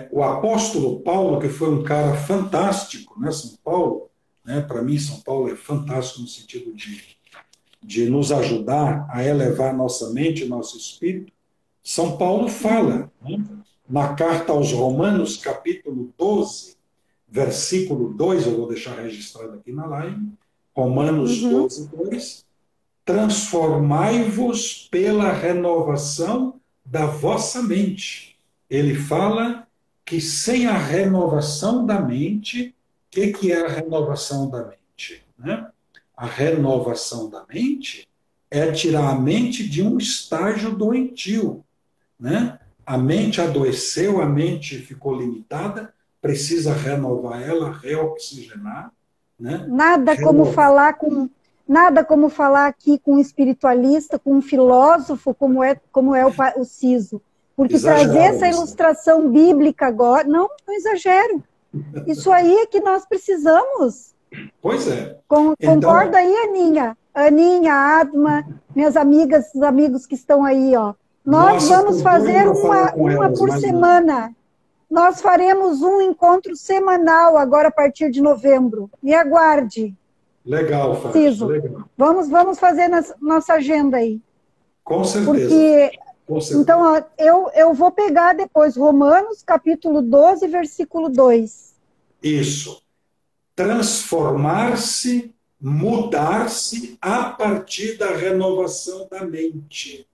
o apóstolo Paulo, que foi um cara fantástico, né, São Paulo, né, para mim São Paulo é fantástico no sentido de nos ajudar a elevar nossa mente e nosso espírito. São Paulo fala, né, na carta aos Romanos, capítulo 12, versículo 2, eu vou deixar registrado aqui na live, Romanos 12, 2, transformai-vos pela renovação da vossa mente. Ele fala que sem a renovação da mente, o que é a renovação da mente? Né? A renovação da mente é tirar a mente de um estágio doentio. Né? A mente adoeceu, a mente ficou limitada, precisa renovar ela, reoxigenar. Né? Nada como falar aqui com um espiritualista, com um filósofo, como é o Ciso. Porque trazer essa ilustração bíblica agora, não exagero. Isso aí é que nós precisamos. Pois é. Concorda aí, Aninha? Aninha, Adma, minhas amigas, os amigos que estão aí, ó. Nós vamos fazer uma por semana. Nós faremos um encontro semanal agora a partir de novembro. Me aguarde. Legal, Fátima. Legal. Vamos fazer nossa agenda aí. Com certeza. Porque, então, ó, eu vou pegar depois Romanos, capítulo 12, versículo 2. Isso. Transformar-se, mudar-se a partir da renovação da mente.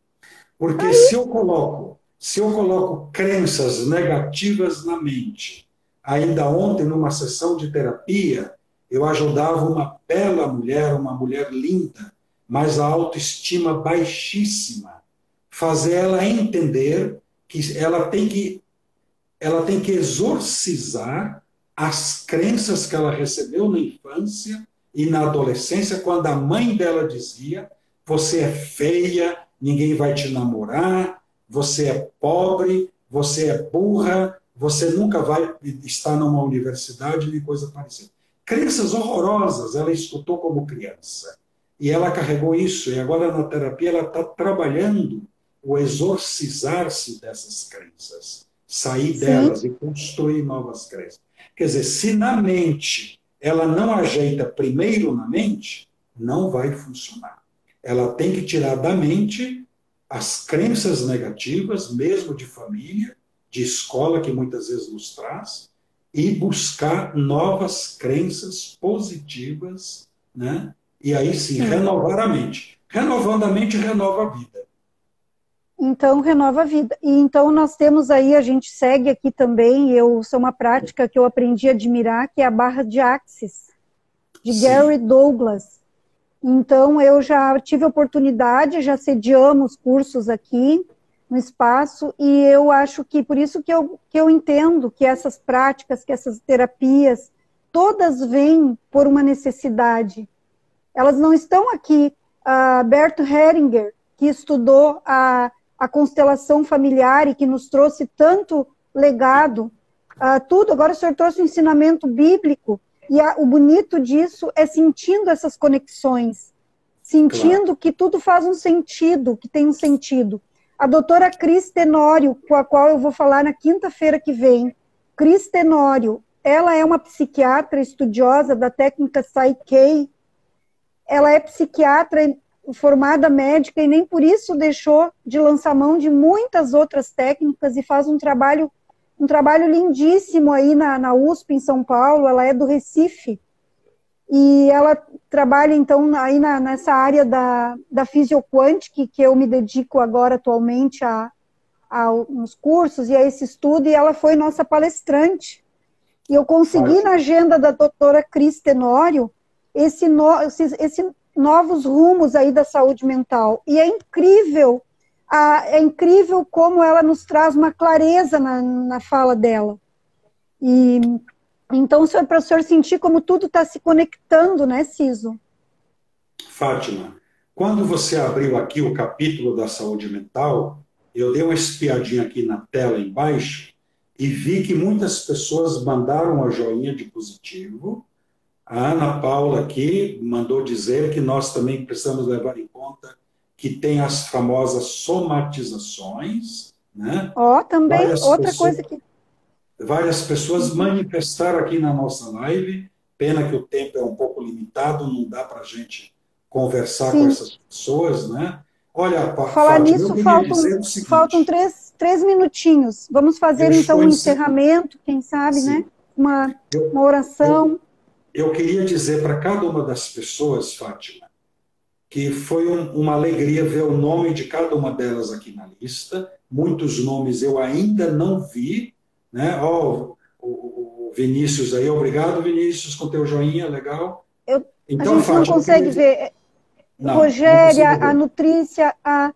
Porque se eu coloco crenças negativas na mente, ainda ontem, numa sessão de terapia, eu ajudava uma bela mulher, uma mulher linda, mas a autoestima baixíssima, fazer ela entender que ela tem que exorcizar as crenças que ela recebeu na infância e na adolescência, quando a mãe dela dizia: você é feia, ninguém vai te namorar, você é pobre, você é burra, você nunca vai estar numa universidade, nem coisa parecida. Crenças horrorosas ela escutou como criança. E ela carregou isso, e agora na terapia ela está trabalhando o exorcizar-se dessas crenças, sair delas e construir novas crenças. Quer dizer, se na mente ela não ajeita primeiro na mente, não vai funcionar. Ela tem que tirar da mente as crenças negativas, mesmo de família, de escola, que muitas vezes nos traz, e buscar novas crenças positivas, né? E aí sim, renovar a mente. Renovando a mente, renova a vida. Então, renova a vida. E então nós temos aí, a gente segue aqui também, isso é uma prática que eu aprendi a admirar, que é a barra de Axis, de Gary Douglas. Então, eu já tive a oportunidade, já sediamos cursos aqui no espaço, e eu acho que, por isso que eu entendo que essas práticas, que essas terapias, todas vêm por uma necessidade. Elas não estão aqui. Bert Hellinger, que estudou a constelação familiar e que nos trouxe tanto legado, tudo, agora o senhor trouxe o ensinamento bíblico, e o bonito disso é sentindo essas conexões, sentindo que tudo faz um sentido, que tem um sentido. A doutora Cris Tenório, com a qual eu vou falar na quinta-feira que vem, Cris Tenório, ela é uma psiquiatra estudiosa da técnica Psyche, ela é psiquiatra formada médica e nem por isso deixou de lançar mão de muitas outras técnicas e faz um trabalho lindíssimo aí na USP, em São Paulo. Ela é do Recife e ela trabalha então aí nessa área da fisioquântica, que eu me dedico agora atualmente aos cursos e a esse estudo, e ela foi nossa palestrante. E eu consegui na agenda da doutora Cris Tenório esse novos rumos aí da saúde mental. E é incrível como ela nos traz uma clareza na fala dela. E então, para o senhor sentir como tudo está se conectando, né, Ciso? Fátima, quando você abriu aqui o capítulo da saúde mental, eu dei uma espiadinha aqui na tela embaixo e vi que muitas pessoas mandaram a joinha de positivo. A Ana Paula aqui mandou dizer que nós também precisamos levar em conta que tem as famosas somatizações, né? Também, outra coisa que... Várias pessoas manifestaram aqui na nossa live, pena que o tempo é um pouco limitado, não dá para a gente conversar com essas pessoas, né? Olha, falar Fátima, nisso, eu queria dizer o seguinte, faltam três minutinhos. Vamos fazer então um encerramento, quem sabe, sim, né? Uma oração. Eu queria dizer para cada uma das pessoas, Fátima, que foi uma alegria ver o nome de cada uma delas aqui na lista. Muitos nomes eu ainda não vi, né? O Vinícius aí, obrigado, Vinícius, com teu joinha, legal. Então, a gente Fátima, não consegue ver. Não, Rogéria, a Nutrícia, a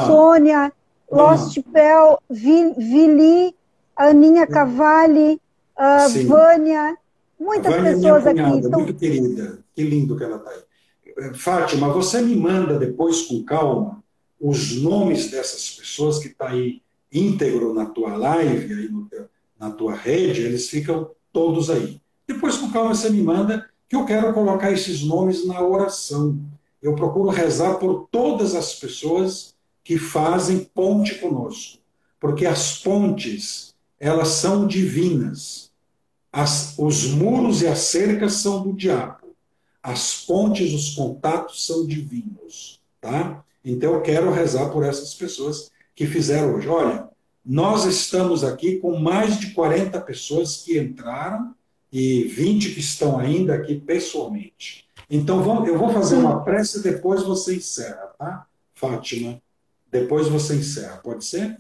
Sônia, Lost Bell, Vili, a Aninha Cavalli, a Vânia, muitas pessoas aqui. Então... Muito querida, que lindo que ela está aí. Fátima, você me manda depois com calma os nomes dessas pessoas que estão aí íntegro na tua live, aí na tua rede, eles ficam todos aí. Depois com calma você me manda, que eu quero colocar esses nomes na oração. Eu procuro rezar por todas as pessoas que fazem ponte conosco, porque as pontes, elas são divinas. Os muros e as cercas são do diabo. As pontes, os contatos são divinos, tá? Então eu quero rezar por essas pessoas que fizeram hoje. Olha, nós estamos aqui com mais de 40 pessoas que entraram e 20 que estão ainda aqui pessoalmente. Então, eu vou fazer uma prece e depois você encerra, tá, Fátima? Depois você encerra, pode ser?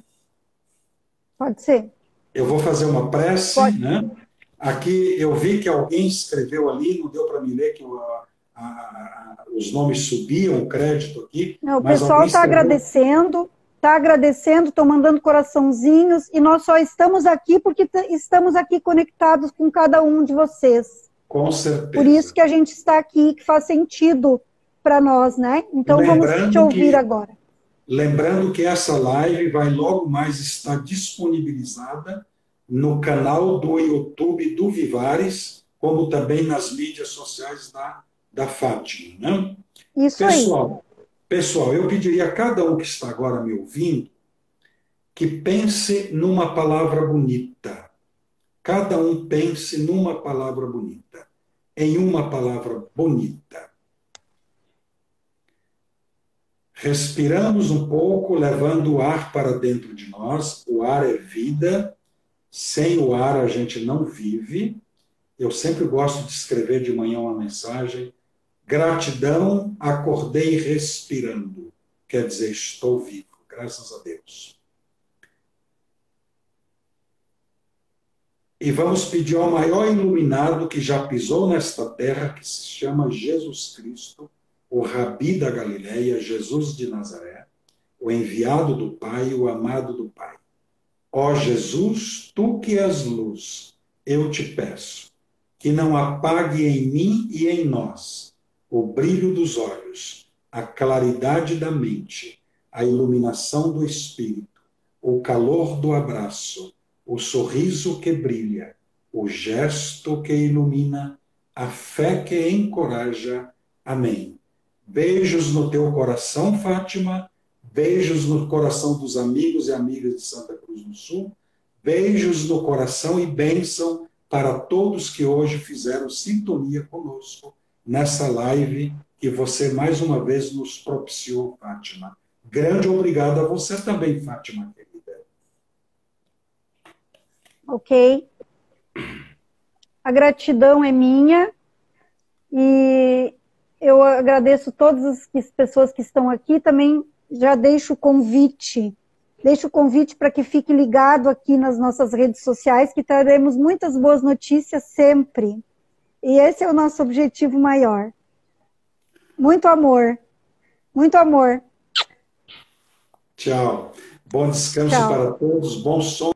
Pode ser. Eu vou fazer uma prece, né? Aqui eu vi que alguém escreveu ali, não deu para me ler que os nomes subiam, o crédito aqui. Não, o pessoal está agradecendo, estão mandando coraçãozinhos, e nós só estamos aqui porque estamos aqui conectados com cada um de vocês. Com certeza. Por isso que a gente está aqui, que faz sentido para nós, né? Então vamos te ouvir agora. Lembrando que essa live vai logo mais estar disponibilizada no canal do YouTube do Vivares, como também nas mídias sociais da Fátima, né? Isso aí. Pessoal, eu pediria a cada um que está agora me ouvindo que pense numa palavra bonita. Cada um pense numa palavra bonita. Em uma palavra bonita. Respiramos um pouco, levando o ar para dentro de nós. O ar é vida. Sem o ar a gente não vive. Eu sempre gosto de escrever de manhã uma mensagem. Gratidão, acordei respirando. Quer dizer, estou vivo. Graças a Deus. E vamos pedir ao maior iluminado que já pisou nesta terra, que se chama Jesus Cristo, o Rabi da Galileia, Jesus de Nazaré, o enviado do Pai, o amado do Pai. Ó Jesus, tu que és luz, eu te peço, que não apague em mim e em nós o brilho dos olhos, a claridade da mente, a iluminação do espírito, o calor do abraço, o sorriso que brilha, o gesto que ilumina, a fé que encoraja. Amém. Beijos no teu coração, Fátima. Beijos no coração dos amigos e amigas de Santa Cruz do Sul. Beijos no coração e bênção para todos que hoje fizeram sintonia conosco nessa live que você mais uma vez nos propiciou, Fátima. Grande obrigado a você também, Fátima, querida. Ok. A gratidão é minha e eu agradeço todas as pessoas que estão aqui. Também já deixo o convite para que fique ligado aqui nas nossas redes sociais, que traremos muitas boas notícias sempre. E esse é o nosso objetivo maior. Muito amor. Muito amor. Tchau. Bom descanso Tchau. para todos. Bom sono.